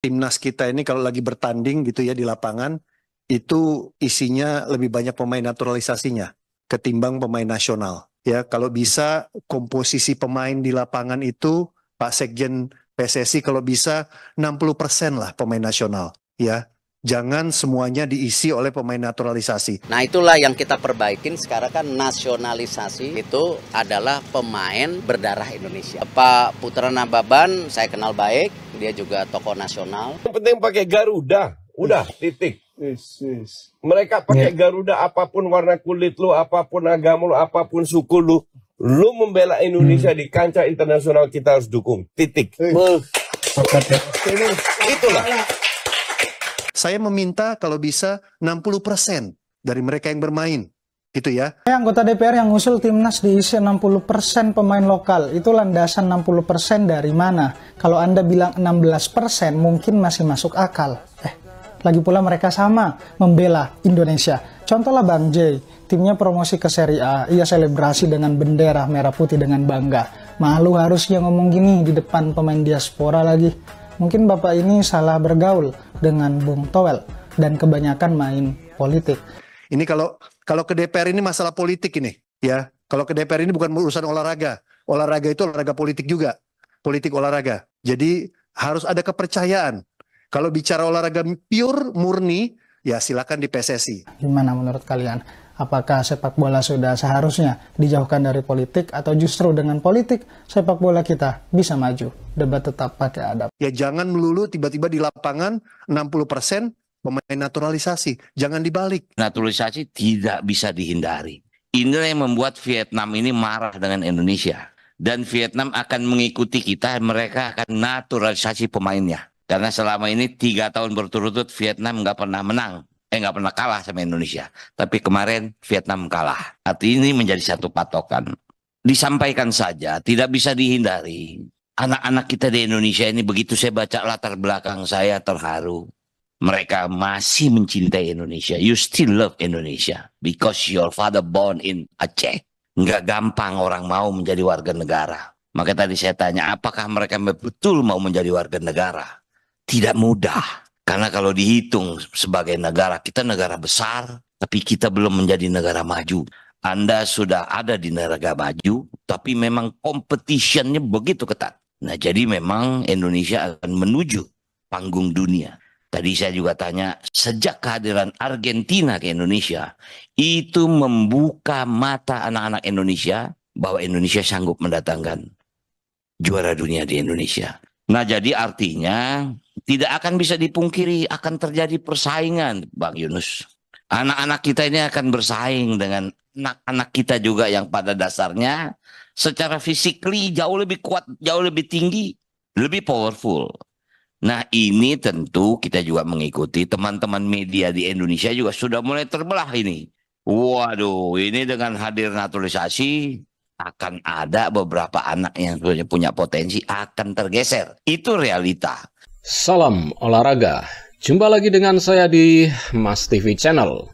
Timnas kita ini kalau lagi bertanding gitu ya di lapangan, itu isinya lebih banyak pemain naturalisasinya ketimbang pemain nasional. Ya, kalau bisa komposisi pemain di lapangan itu, Pak Sekjen PSSI kalau bisa 60% lah pemain nasional. Ya, jangan semuanya diisi oleh pemain naturalisasi. Nah, itulah yang kita perbaikin sekarang kan, nasionalisasi itu adalah pemain berdarah Indonesia. Pak Putra Nababan saya kenal baik, dia juga tokoh nasional. Yang penting pakai Garuda, udah titik. Mereka pakai Garuda, apapun warna kulit lu, apapun agama lu, apapun suku lu membela Indonesia di kancah internasional, kita harus dukung. Titik. Itulah. Saya meminta kalau bisa 60% dari mereka yang bermain, gitu ya. Anggota DPR yang usul timnas diisi 60% pemain lokal, itu landasan 60% dari mana? Kalau Anda bilang 16% mungkin masih masuk akal. Lagi pula mereka sama membela Indonesia. Contohlah Bang J, timnya promosi ke Serie A, ia selebrasi dengan bendera merah putih dengan bangga. Malu harusnya ngomong gini di depan pemain diaspora lagi. Mungkin Bapak ini salah bergaul dengan Bung Toel dan kebanyakan main politik. Ini kalau ke DPR ini masalah politik ini, ya. Kalau ke DPR ini bukan urusan olahraga. Olahraga itu olahraga politik juga. Politik olahraga. Jadi harus ada kepercayaan. Kalau bicara olahraga pure, murni, ya silakan di PSSI. Gimana menurut kalian? Apakah sepak bola sudah seharusnya dijauhkan dari politik, atau justru dengan politik sepak bola kita bisa maju? Debat tetap pakai adab. Ya jangan melulu tiba-tiba di lapangan 60% pemain naturalisasi. Jangan dibalik. Naturalisasi tidak bisa dihindari. Inilah yang membuat Vietnam ini marah dengan Indonesia. Dan Vietnam akan mengikuti kita, mereka akan naturalisasi pemainnya. Karena selama ini 3 tahun berturut-turut Vietnam nggak pernah menang. Nggak pernah kalah sama Indonesia. Tapi kemarin Vietnam kalah. Artinya ini menjadi satu patokan. Disampaikan saja, tidak bisa dihindari. Anak-anak kita di Indonesia ini, begitu saya baca latar belakang, saya terharu. Mereka masih mencintai Indonesia. You still love Indonesia. Because your father born in Aceh. Nggak gampang orang mau menjadi warga negara. Maka tadi saya tanya, apakah mereka betul mau menjadi warga negara? Tidak mudah, karena kalau dihitung sebagai negara, kita negara besar, tapi kita belum menjadi negara maju. Anda sudah ada di negara maju, tapi memang competition-nya begitu ketat. Nah, jadi memang Indonesia akan menuju panggung dunia. Tadi saya juga tanya, sejak kehadiran Argentina ke Indonesia, itu membuka mata anak-anak Indonesia bahwa Indonesia sanggup mendatangkan juara dunia di Indonesia. Nah, jadi artinya tidak akan bisa dipungkiri akan terjadi persaingan, Bang Yunus. Anak-anak kita ini akan bersaing dengan anak-anak kita juga yang pada dasarnya secara physically jauh lebih kuat, jauh lebih tinggi, lebih powerful. Nah, ini tentu kita juga mengikuti, teman-teman media di Indonesia juga sudah mulai terbelah ini. Waduh, ini dengan hadir naturalisasi, akan ada beberapa anak yang punya potensi akan tergeser. Itu realita. Salam olahraga. Jumpa lagi dengan saya di Mas TV Channel.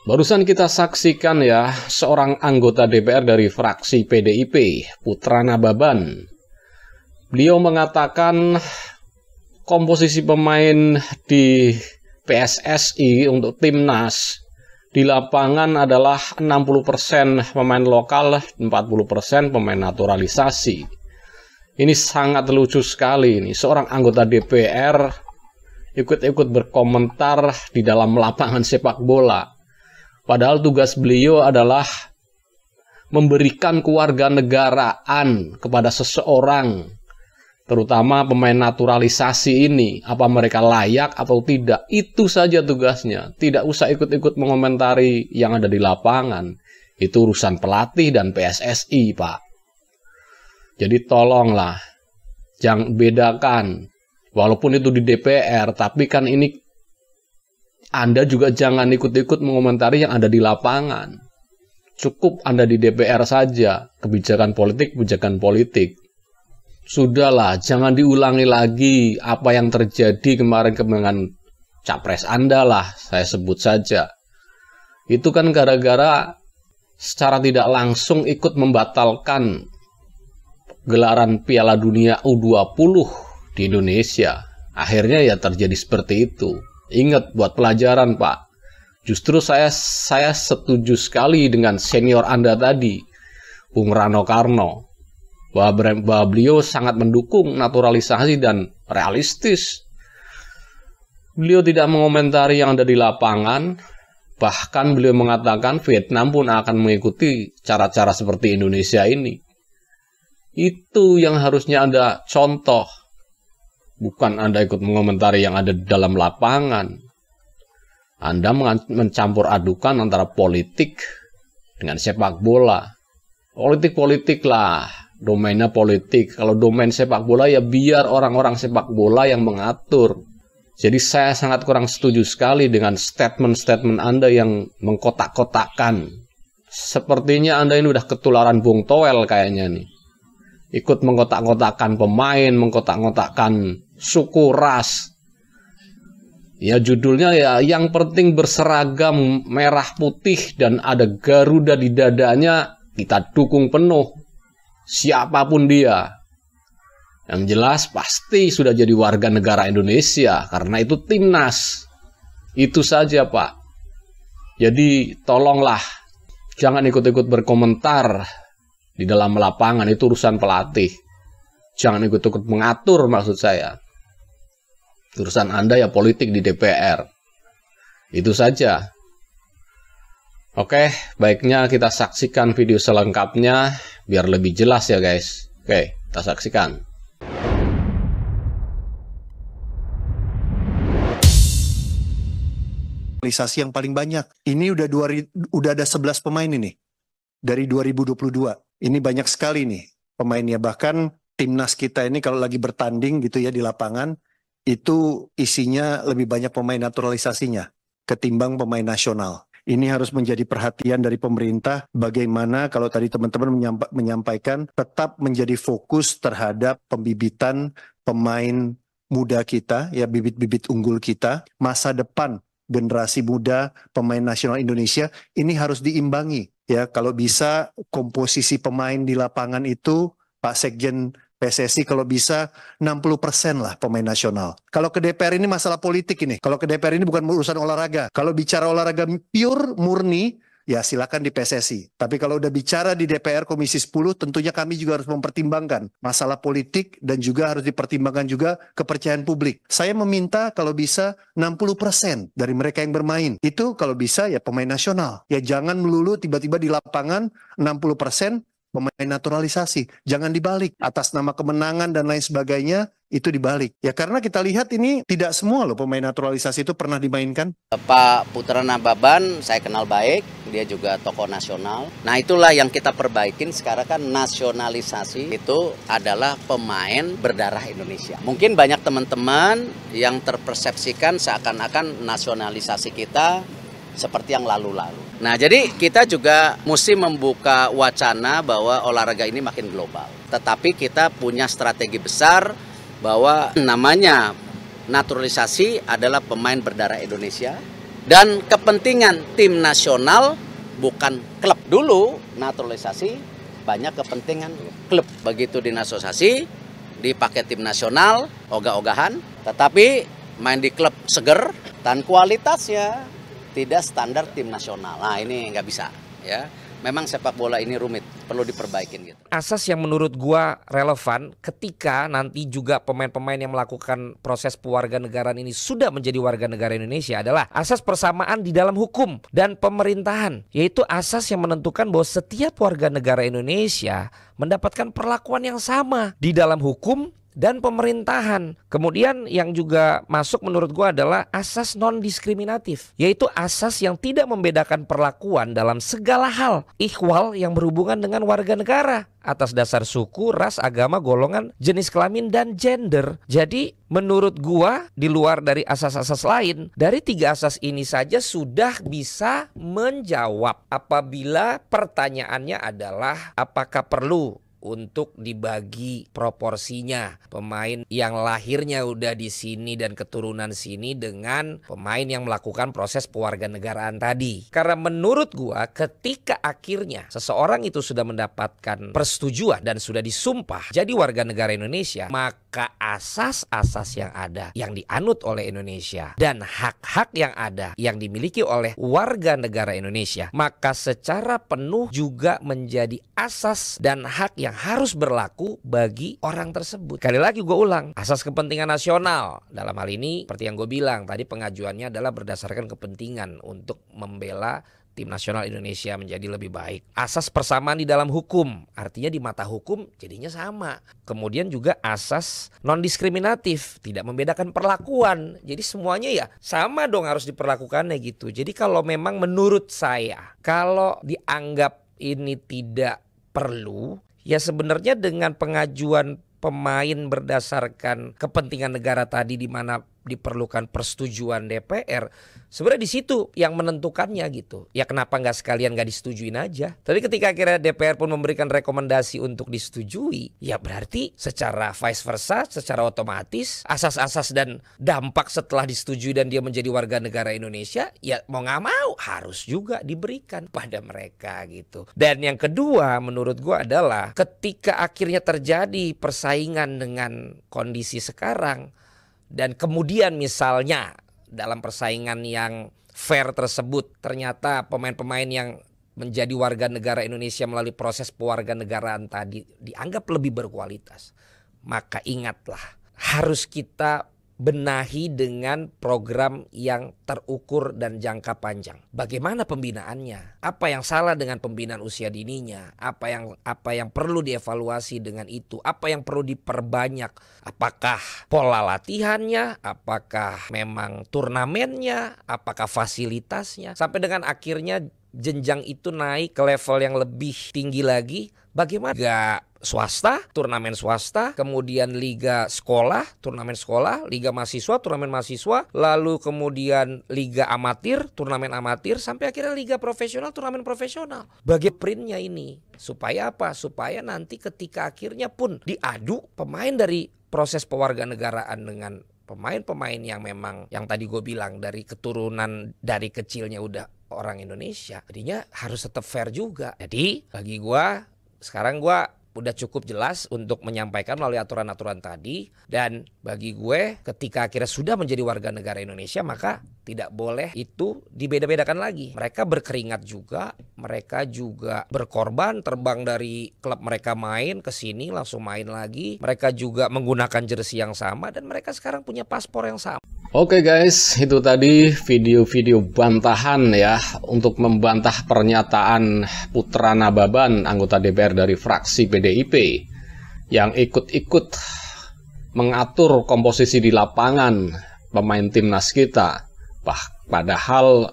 Barusan kita saksikan ya, seorang anggota DPR dari fraksi PDIP, Putra Nababan. Beliau mengatakan komposisi pemain di PSSI untuk timnas di lapangan adalah 60% pemain lokal, 40% pemain naturalisasi. Ini sangat lucu sekali ini. Seorang anggota DPR ikut-ikut berkomentar di dalam lapangan sepak bola. Padahal tugas beliau adalah memberikan kewarganegaraan kepada seseorang, terutama pemain naturalisasi ini, apa mereka layak atau tidak. Itu saja tugasnya. Tidak usah ikut-ikut mengomentari yang ada di lapangan. Itu urusan pelatih dan PSSI, Pak. Jadi tolonglah, jangan bedakan. Walaupun itu di DPR, tapi kan ini Anda juga jangan ikut-ikut mengomentari yang ada di lapangan. Cukup Anda di DPR saja, kebijakan politik. Sudahlah, jangan diulangi lagi apa yang terjadi kemarin dengan capres Anda lah, saya sebut saja. Itu kan gara-gara secara tidak langsung ikut membatalkan gelaran Piala Dunia U20 di Indonesia. Akhirnya ya terjadi seperti itu. Ingat buat pelajaran, Pak. Justru saya setuju sekali dengan senior Anda tadi, Bung Rano Karno, bahwa beliau sangat mendukung naturalisasi dan realistis. Beliau tidak mengomentari yang ada di lapangan, bahkan beliau mengatakan Vietnam pun akan mengikuti cara-cara seperti Indonesia ini. Itu yang harusnya Anda contoh, bukan Anda ikut mengomentari yang ada di dalam lapangan. Anda mencampur adukan antara politik dengan sepak bola. Politik lah, domainnya politik. Kalau domain sepak bola ya biar orang-orang sepak bola yang mengatur. Jadi saya sangat kurang setuju sekali dengan statement-statement Anda yang mengkotak-kotakan. Sepertinya Anda ini udah ketularan Bung Toel kayaknya nih. Ikut mengkotak-kotakan pemain, mengkotak-kotakan suku, ras. Ya judulnya ya yang penting berseragam merah putih dan ada Garuda di dadanya, kita dukung penuh. Siapapun dia. Yang jelas pasti sudah jadi warga negara Indonesia karena itu timnas. Itu saja, Pak. Jadi tolonglah jangan ikut-ikut berkomentar di dalam lapangan, itu urusan pelatih. Jangan ikut-ikut mengatur maksud saya. Urusan Anda ya politik di DPR. Itu saja. Oke, baiknya kita saksikan video selengkapnya biar lebih jelas ya guys. Oke, kita saksikan. Naturalisasi yang paling banyak. Ini udah ada 11 pemain ini dari 2022. Ini banyak sekali nih pemainnya. Bahkan timnas kita ini kalau lagi bertanding gitu ya di lapangan, itu isinya lebih banyak pemain naturalisasinya ketimbang pemain nasional. Ini harus menjadi perhatian dari pemerintah bagaimana kalau tadi teman-teman menyampaikan tetap menjadi fokus terhadap pembibitan pemain muda kita, ya bibit-bibit unggul kita, masa depan generasi muda pemain nasional Indonesia ini harus diimbangi. Ya, kalau bisa komposisi pemain di lapangan itu Pak Sekjen PSSI kalau bisa 60% lah pemain nasional. Kalau ke DPR ini masalah politik ini. Kalau ke DPR ini bukan urusan olahraga. Kalau bicara olahraga pure, murni, ya silakan di PSSI. Tapi kalau udah bicara di DPR Komisi 10, tentunya kami juga harus mempertimbangkan masalah politik dan juga harus dipertimbangkan juga kepercayaan publik. Saya meminta kalau bisa 60% dari mereka yang bermain. Itu kalau bisa ya pemain nasional. Ya jangan melulu tiba-tiba di lapangan 60% pemain naturalisasi, jangan dibalik atas nama kemenangan dan lain sebagainya itu dibalik. Ya karena kita lihat ini tidak semua loh pemain naturalisasi itu pernah dimainkan. Pak Putra Nababan saya kenal baik, dia juga tokoh nasional. Nah itulah yang kita perbaikin sekarang kan nasionalisasi itu adalah pemain berdarah Indonesia. Mungkin banyak teman-teman yang terpersepsikan seakan-akan nasionalisasi kita seperti yang lalu-lalu. Nah, jadi kita juga mesti membuka wacana bahwa olahraga ini makin global. Tetapi kita punya strategi besar bahwa namanya naturalisasi adalah pemain berdarah Indonesia dan kepentingan tim nasional bukan klub. Dulu naturalisasi banyak kepentingan klub. Begitu dinaturalisasi dipakai tim nasional ogah-ogahan, tetapi main di klub seger dan kualitasnya tidak standar tim nasional. Nah ini nggak bisa ya. Memang sepak bola ini rumit, perlu diperbaikin gitu. Asas yang menurut gua relevan ketika nanti juga pemain-pemain yang melakukan proses pewarganegaraan ini sudah menjadi warga negara Indonesia adalah asas persamaan di dalam hukum dan pemerintahan, yaitu asas yang menentukan bahwa setiap warga negara Indonesia mendapatkan perlakuan yang sama di dalam hukum dan pemerintahan. Kemudian yang juga masuk menurut gua adalah asas non-diskriminatif, yaitu asas yang tidak membedakan perlakuan dalam segala hal ikhwal yang berhubungan dengan warga negara atas dasar suku, ras, agama, golongan, jenis kelamin, dan gender. Jadi menurut gua di luar dari asas-asas lain, dari 3 asas ini saja sudah bisa menjawab apabila pertanyaannya adalah apakah perlu untuk dibagi proporsinya pemain yang lahirnya udah di sini dan keturunan sini dengan pemain yang melakukan proses pewarganegaraan tadi. Karena menurut gua ketika akhirnya seseorang itu sudah mendapatkan persetujuan dan sudah disumpah jadi warga negara Indonesia, maka asas-asas yang ada yang dianut oleh Indonesia dan hak-hak yang ada yang dimiliki oleh warga negara Indonesia, maka secara penuh juga menjadi asas dan hak yang harus berlaku bagi orang tersebut. Sekali lagi gue ulang, asas kepentingan nasional. Dalam hal ini seperti yang gue bilang tadi, pengajuannya adalah berdasarkan kepentingan untuk membela tim nasional Indonesia menjadi lebih baik. Asas persamaan di dalam hukum, artinya di mata hukum jadinya sama. Kemudian juga asas non-diskriminatif, tidak membedakan perlakuan. Jadi semuanya ya sama dong harus diperlakukannya gitu. Jadi kalau memang menurut saya, kalau dianggap ini tidak perlu, ya sebenarnya dengan pengajuan pemain berdasarkan kepentingan negara tadi di mana diperlukan persetujuan DPR, sebenarnya di situ yang menentukannya gitu. Ya kenapa nggak sekalian nggak disetujuin aja? Tapi ketika akhirnya DPR pun memberikan rekomendasi untuk disetujui, ya berarti secara vice versa, secara otomatis asas-asas dan dampak setelah disetujui dan dia menjadi warga negara Indonesia, ya mau nggak mau harus juga diberikan pada mereka gitu. Dan yang kedua menurut gua adalah ketika akhirnya terjadi persaingan dengan kondisi sekarang, dan kemudian misalnya dalam persaingan yang fair tersebut ternyata pemain-pemain yang menjadi warga negara Indonesia melalui proses pewarganegaraan tadi dianggap lebih berkualitas, maka ingatlah harus kita benahi dengan program yang terukur dan jangka panjang. Bagaimana pembinaannya? Apa yang salah dengan pembinaan usia dininya? Apa yang perlu dievaluasi dengan itu? Apa yang perlu diperbanyak? Apakah pola latihannya? Apakah memang turnamennya? Apakah fasilitasnya? Sampai dengan akhirnya jenjang itu naik ke level yang lebih tinggi lagi. Bagaimana? Liga swasta, turnamen swasta, kemudian liga sekolah, turnamen sekolah, liga mahasiswa, turnamen mahasiswa, lalu kemudian liga amatir, turnamen amatir, sampai akhirnya liga profesional, turnamen profesional. Bagi printnya ini, supaya apa? Supaya nanti ketika akhirnya pun diadu pemain dari proses pewarganegaraan dengan pemain-pemain yang memang yang tadi gue bilang dari keturunan dari kecilnya udah orang Indonesia, jadinya harus tetap fair juga. Jadi bagi gue sekarang gue udah cukup jelas untuk menyampaikan melalui aturan-aturan tadi. Dan bagi gue ketika akhirnya sudah menjadi warga negara Indonesia, maka tidak boleh itu dibeda-bedakan lagi. Mereka berkeringat juga, mereka juga berkorban, terbang dari klub mereka main ke sini langsung main lagi. Mereka juga menggunakan jersey yang sama dan mereka sekarang punya paspor yang sama. Oke guys, itu tadi video-video bantahan ya untuk membantah pernyataan Putra Nababan, anggota DPR dari fraksi PDIP yang ikut-ikut mengatur komposisi di lapangan pemain timnas kita. Padahal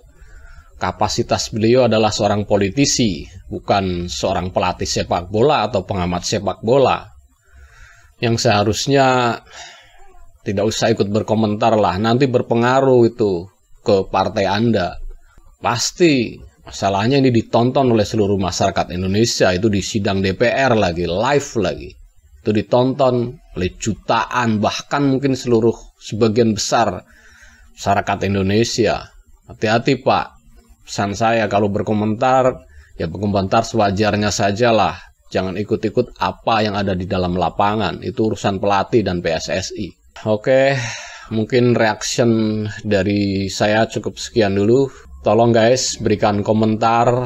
kapasitas beliau adalah seorang politisi, bukan seorang pelatih sepak bola atau pengamat sepak bola. Yang seharusnya tidak usah ikut berkomentar lah, nanti berpengaruh itu ke partai Anda. Pasti masalahnya ini ditonton oleh seluruh masyarakat Indonesia, itu di sidang DPR lagi, live lagi. Itu ditonton oleh jutaan, bahkan mungkin sebagian besar masyarakat Indonesia. Hati-hati Pak, pesan saya kalau berkomentar, ya berkomentar sewajarnya sajalah. Jangan ikut-ikut apa yang ada di dalam lapangan, itu urusan pelatih dan PSSI. Oke, mungkin reaction dari saya cukup sekian dulu. Tolong guys, berikan komentar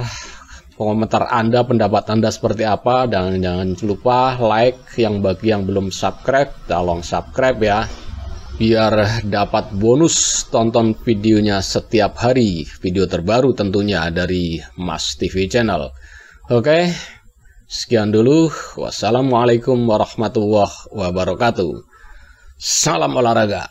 Anda, pendapat Anda seperti apa. Dan jangan lupa like, yang bagi yang belum subscribe, tolong subscribe ya. Biar dapat bonus tonton videonya setiap hari. Video terbaru tentunya dari Mas TV Channel. Oke, sekian dulu. Wassalamualaikum warahmatullahi wabarakatuh. Salam olahraga.